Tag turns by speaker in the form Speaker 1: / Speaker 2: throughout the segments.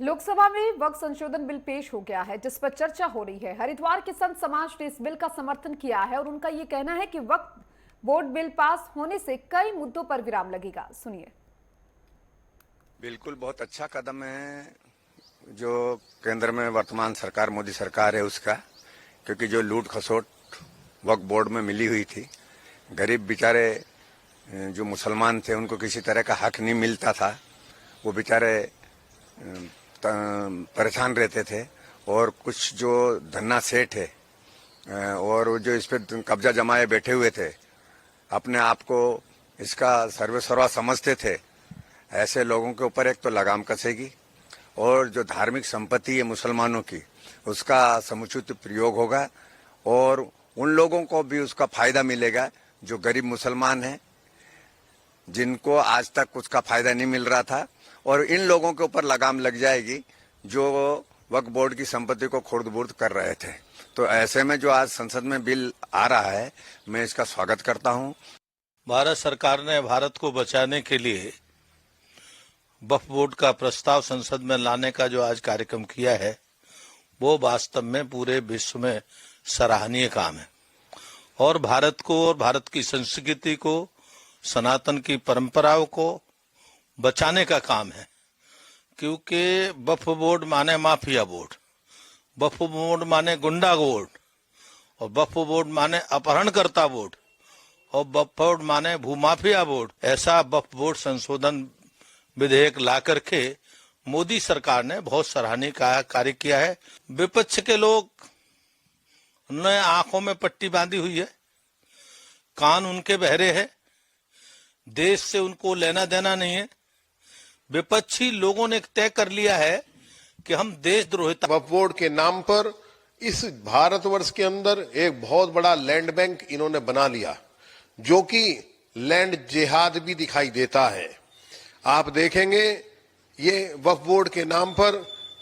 Speaker 1: लोकसभा में वक्फ संशोधन बिल पेश हो गया है, जिस पर चर्चा हो रही है। हरिद्वार के संत समाज ने इस बिल का समर्थन किया है और उनका ये कहना है कि वक्फ बोर्ड बिल पास होने से कई मुद्दों पर विराम लगेगा। सुनिए।
Speaker 2: बिल्कुल, बहुत अच्छा कदम है जो केंद्र में वर्तमान सरकार मोदी सरकार है उसका, क्योंकि जो लूट खसोट वक्फ बोर्ड में मिली हुई थी, गरीब बेचारे जो मुसलमान थे उनको किसी तरह का हक नहीं मिलता था। वो बेचारे परेशान रहते थे और कुछ जो धन्ना सेठ है और जो इस पे कब्जा जमाए बैठे हुए थे, अपने आप को इसका सर्वेसर्वा समझते थे। ऐसे लोगों के ऊपर एक तो लगाम कसेगी और जो धार्मिक संपत्ति है मुसलमानों की, उसका समुचित प्रयोग होगा और उन लोगों को भी उसका फायदा मिलेगा जो गरीब मुसलमान हैं, जिनको आज तक उसका फायदा नहीं मिल रहा था, और इन लोगों के ऊपर लगाम लग जाएगी जो वक्फ बोर्ड की संपत्ति को खुर्द-बुर्द कर रहे थे। तो ऐसे में जो आज संसद में बिल आ रहा है, मैं इसका स्वागत करता हूं।
Speaker 3: भारत सरकार ने भारत को बचाने के लिए वक्फ बोर्ड का प्रस्ताव संसद में लाने का जो आज कार्यक्रम किया है, वो वास्तव में पूरे विश्व में सराहनीय काम है और भारत को और भारत की संस्कृति को, सनातन की परंपराओं को बचाने का काम है। क्योंकि वक्फ बोर्ड माने माफिया बोर्ड, वक्फ बोर्ड माने गुंडा बोर्ड, और वक्फ बोर्ड माने अपहरणकर्ता बोर्ड, और वक्फ बोर्ड माने भूमाफिया बोर्ड। ऐसा वक्फ बोर्ड संशोधन विधेयक ला करके मोदी सरकार ने बहुत सराहनीय कार्य किया है। विपक्ष के लोग ने आंखों में पट्टी बांधी हुई है, कान उनके बहरे हैं, देश से उनको लेना देना नहीं है। विपक्षी लोगों ने तय कर लिया है कि हम देशद्रोहिता।
Speaker 4: वक्फ बोर्ड के नाम पर इस भारतवर्ष के अंदर एक बहुत बड़ा लैंड बैंक इन्होंने बना लिया, जो कि लैंड जिहाद भी दिखाई देता है। आप देखेंगे ये वक्फ बोर्ड के नाम पर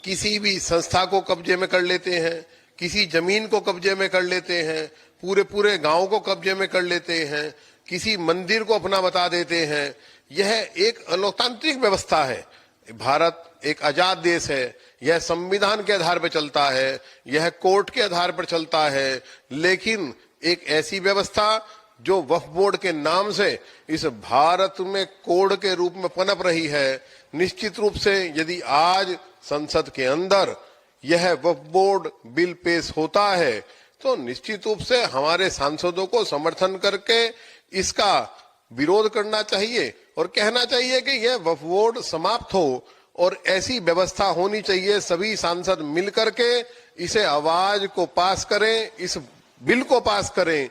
Speaker 4: किसी भी संस्था को कब्जे में कर लेते हैं, किसी जमीन को कब्जे में कर लेते हैं, पूरे पूरे गांव को कब्जे में कर लेते हैं, किसी मंदिर को अपना बता देते हैं। यह एक लोकतांत्रिक व्यवस्था है। भारत एक आजाद देश है, यह संविधान के आधार पर चलता है, यह कोर्ट के आधार पर चलता है, लेकिन एक ऐसी व्यवस्था जो वक्फ बोर्ड के नाम से इस भारत में कोड के रूप में पनप रही है, निश्चित रूप से यदि आज संसद के अंदर यह वक्फ बोर्ड बिल पेश होता है तो निश्चित रूप से हमारे सांसदों को समर्थन करके इसका विरोध करना चाहिए और कहना चाहिए कि यह वक्फ बोर्ड समाप्त हो और ऐसी व्यवस्था होनी चाहिए। सभी सांसद मिलकर के इसे आवाज को पास करें, इस बिल को पास करें।